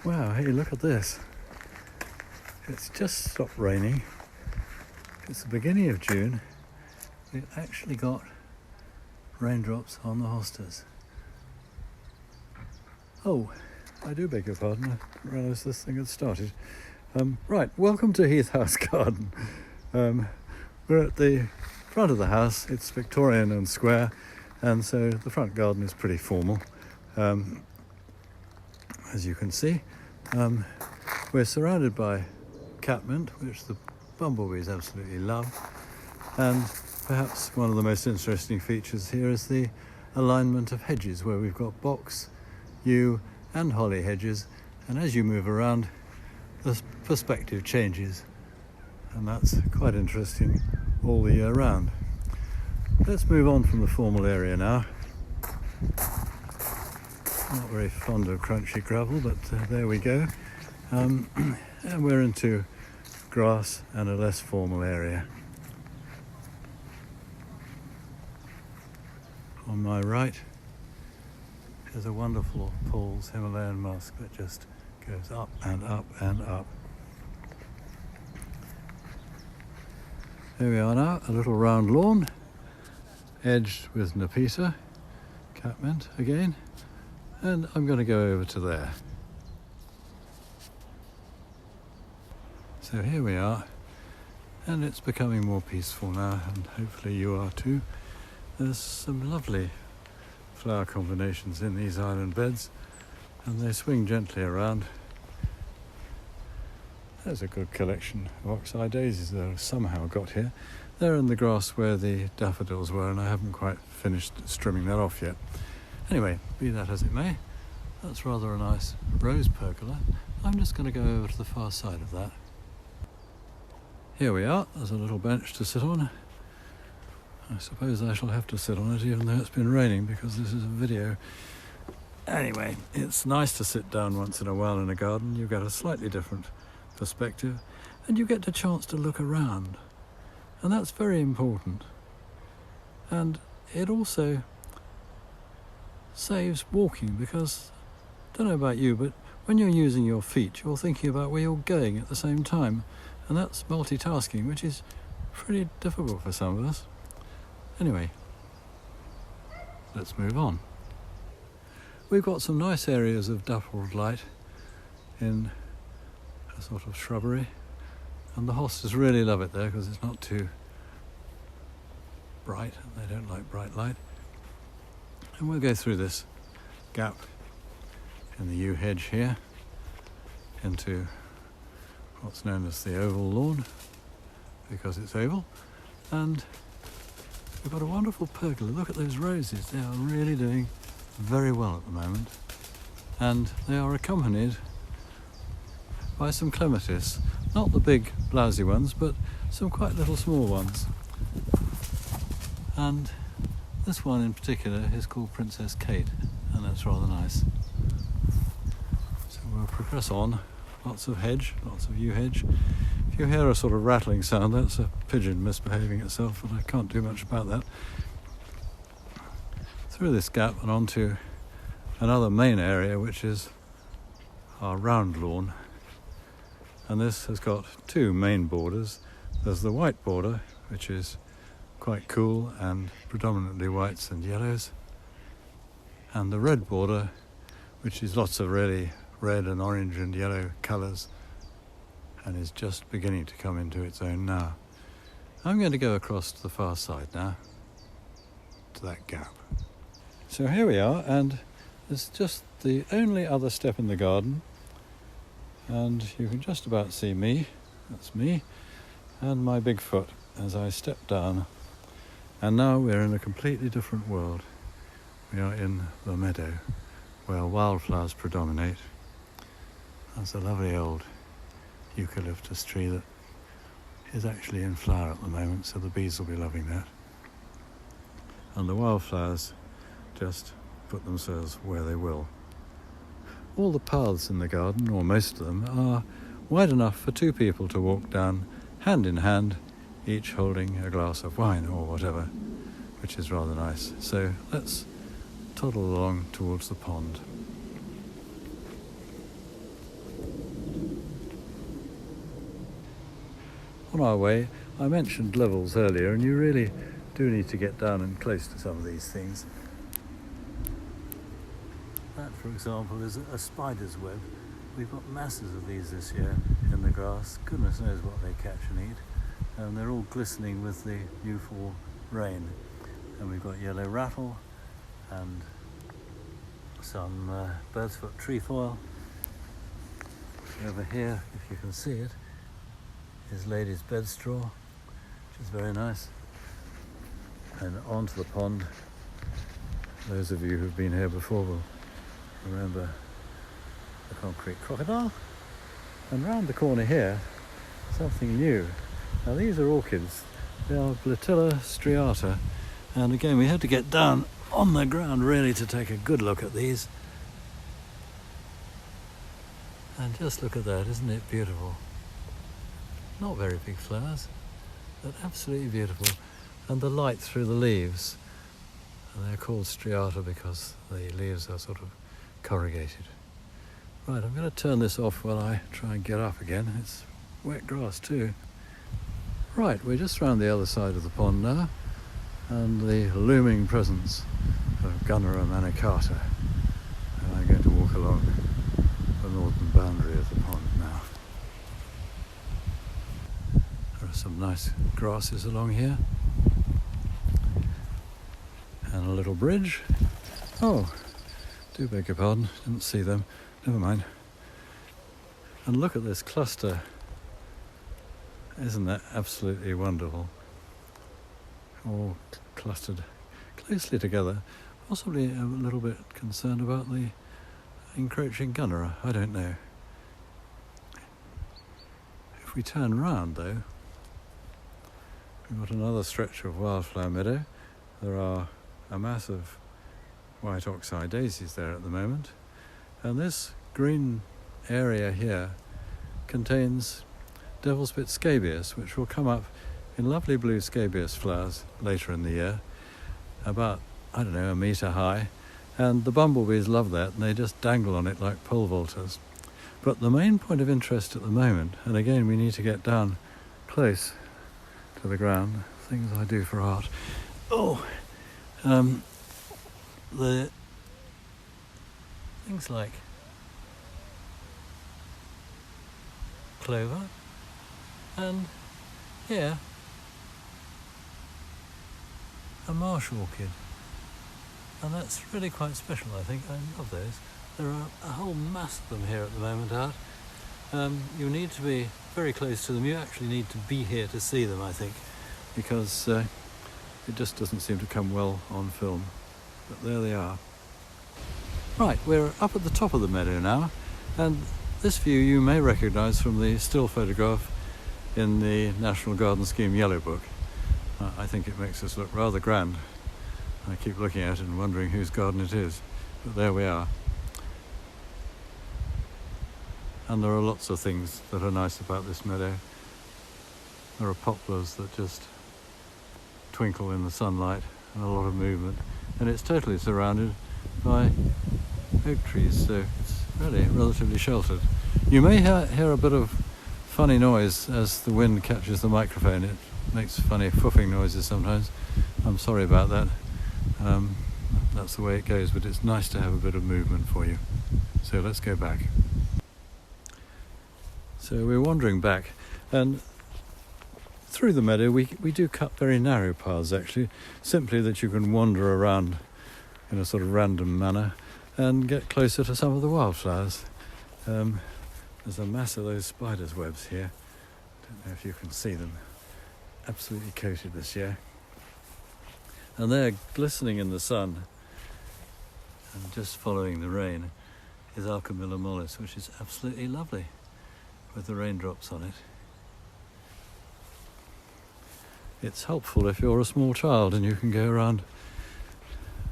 Wow, hey, look at this. It's just stopped raining. It's the beginning of June. We've actually got raindrops on the hostas. Oh, I do beg your pardon. I didn't realise this thing had started. Right, welcome to Heath House Garden. We're at the front of the house. It's Victorian and square, and so the front garden is pretty formal. As you can see, we're surrounded by catmint, which the bumblebees absolutely love, and perhaps one of the most interesting features here is the alignment of hedges, where we've got box, yew and holly hedges, and as you move around the perspective changes, and that's quite interesting all the year round. Let's move on from the formal area now. Not very fond of crunchy gravel, but there we go. And we're into grass and a less formal area. On my right is a wonderful Paul's Himalayan musk that just goes up and up and up. Here we are now, a little round lawn, edged with Nepeta, catmint again, and I'm going to go over to there. So here we are, and it's becoming more peaceful now, and hopefully you are too. There's some lovely flower combinations in these island beds, and they swing gently around. There's a good collection of oxeye daisies that have somehow got here. They're in the grass where the daffodils were, and I haven't quite finished trimming that off yet. Anyway, be that as it may, that's rather a nice rose pergola. I'm just going to go over to the far side of that. Here we are, there's a little bench to sit on. I suppose I shall have to sit on it even though it's been raining, because this is a video. Anyway, it's nice to sit down once in a while in a garden. You get a slightly different perspective and you get the chance to look around, and that's very important. And it also saves walking, because I don't know about you, but when you're using your feet you're thinking about where you're going at the same time, and that's multitasking, which is pretty difficult for some of us. Anyway, let's move on. We've got some nice areas of dappled light in a sort of shrubbery, and the hostas really love it there because it's not too bright. They don't like bright light. And we'll go through this gap in the yew hedge here into what's known as the oval lawn, because it's oval, and we've got a wonderful pergola. Look at those roses. They are really doing very well at the moment, and they are accompanied by some clematis, not the big blousy ones, but some quite little small ones. And this one in particular is called Princess Kate, and that's rather nice. So we'll progress on. Lots of hedge, lots of yew hedge. If you hear a sort of rattling sound, that's a pigeon misbehaving itself, but I can't do much about that. Through this gap and onto another main area, which is our round lawn. And this has got two main borders. There's the white border, which is quite cool and predominantly whites and yellows, and the red border, which is lots of really red and orange and yellow colours, and is just beginning to come into its own now. I'm going to go across to the far side now, to that gap. So here we are, and it's just the only other step in the garden, and you can just about see me, that's me, and my big foot as I step down. And now we're in a completely different world. We are in the meadow, where wildflowers predominate. That's a lovely old eucalyptus tree that is actually in flower at the moment, so the bees will be loving that. And the wildflowers just put themselves where they will. All the paths in the garden, or most of them, are wide enough for two people to walk down hand in hand, each holding a glass of wine or whatever, which is rather nice. So let's toddle along towards the pond. on our way. I mentioned levels earlier, and you really do need to get down and close to some of these things. That, for example, is a spider's web. We've got masses of these this year in the grass. Goodness knows what they catch and eat. And they're all glistening with the new fall rain. And we've got yellow rattle and some bird's foot trefoil. Over here, if you can see it, is lady's bedstraw, which is very nice. And onto the pond, those of you who've been here before will remember the concrete crocodile. And round the corner here, something new. Now these are orchids. They are Blatilla striata. And again, we had to get down on the ground really to take a good look at these. And just look at that, isn't it beautiful? Not very big flowers, but absolutely beautiful. And the light through the leaves. And they're called striata because the leaves are sort of corrugated. Right, I'm going to turn this off while I try and get up again. It's wet grass too. Right, we're just round the other side of the pond now, and the looming presence of Gunnera manicata. And I'm going to walk along the northern boundary of the pond now. There are some nice grasses along here, and a little bridge. Oh, do beg your pardon, didn't see them. Never mind. And look at this cluster. Isn't that absolutely wonderful? All clustered closely together. Possibly a little bit concerned about the encroaching Gunnera, I don't know. If we turn round though, we've got another stretch of wildflower meadow. There are a mass of white oxeye daisies there at the moment. And this green area here contains devil's bit scabious, which will come up in lovely blue scabious flowers later in the year, about, I don't know, 1 metre high. And the bumblebees love that, and they just dangle on it like pole vaulters. But the main point of interest at the moment, and again we need to get down close to the ground, things I do for art. The things like clover, and here a marsh orchid, and that's really quite special. I think I love those. There are a whole mass of them here at the moment out. You need to be very close to them. You actually need to be here to see them, I think, because it just doesn't seem to come well on film. But there they are. Right, we're up at the top of the meadow now, and this view you may recognise from the still photograph in the National Garden Scheme Yellow Book. I think it makes us look rather grand. I keep looking at it and wondering whose garden it is, but there we are. And there are lots of things that are nice about this meadow. There are poplars that just twinkle in the sunlight, and a lot of movement, and it's totally surrounded by oak trees, so it's really relatively sheltered. You may hear a bit of funny noise as the wind catches the microphone. It makes funny fluffing noises sometimes. I'm sorry about that. That's the way it goes, but it's nice to have a bit of movement for you. So let's go back. So we're wandering back, and through the meadow we do cut very narrow paths actually, simply that you can wander around in a sort of random manner and get closer to some of the wildflowers. There's a mass of those spiders' webs here. I don't know if you can see them. Absolutely coated this year. And they're glistening in the sun. And just following the rain is Alchemilla mollis, which is absolutely lovely with the raindrops on it. It's helpful if you're a small child and you can go around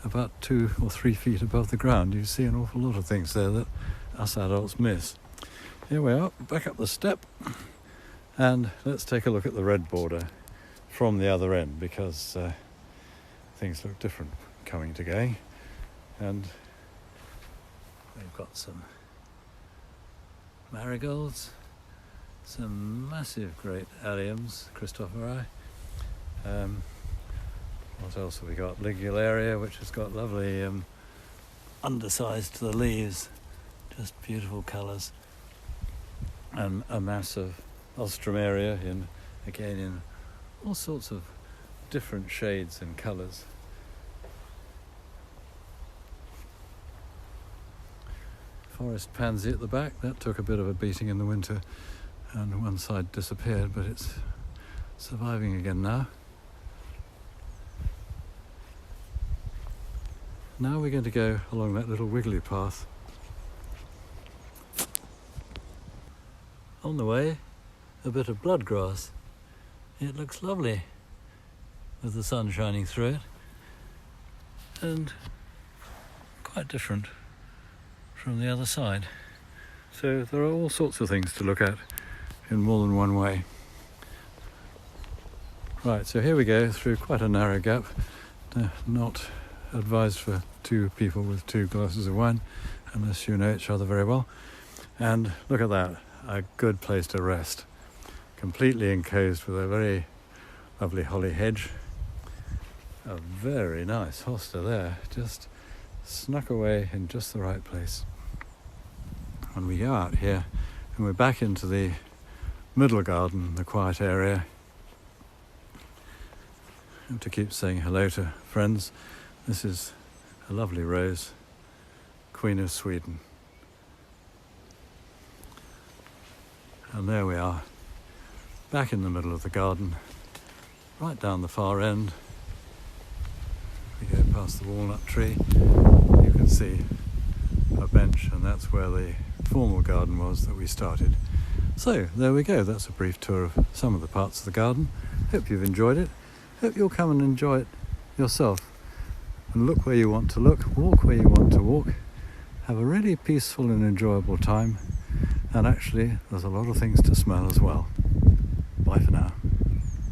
about 2 or 3 feet above the ground. You see an awful lot of things there that us adults miss. Here we are, back up the step, and let's take a look at the red border from the other end, because things look different coming to going. And we've got some marigolds some massive great alliums, Christopheri. What else have we got? Ligularia, which has got lovely undersized to the leaves, just beautiful colours, and a mass of Ostromeria in all sorts of different shades and colours. Forest pansy at the back, that took a bit of a beating in the winter and one side disappeared, but it's surviving again now. Now we're going to go along that little wiggly path. On the way, a bit of bloodgrass. It looks lovely with the sun shining through it, and quite different from the other side. So there are all sorts of things to look at in more than one way. Right, so here we go through quite a narrow gap. Not advised for two people with 2 glasses of wine, unless you know each other very well. And look at that, a good place to rest. Completely enclosed with a very lovely holly hedge. A very nice hosta there, just snuck away in just the right place. When we go out here and we're back into the middle garden, the quiet area, I have to keep saying hello to friends. This is a lovely rose, Queen of Sweden. And there we are, back in the middle of the garden, right down the far end. We go past the walnut tree, you can see a bench, and that's where the formal garden was that we started. So there we go, that's a brief tour of some of the parts of the garden. Hope you've enjoyed it. Hope you'll come and enjoy it yourself, and look where you want to look, walk where you want to walk, have a really peaceful and enjoyable time, and actually there's a lot of things to smell as well. Bye for now.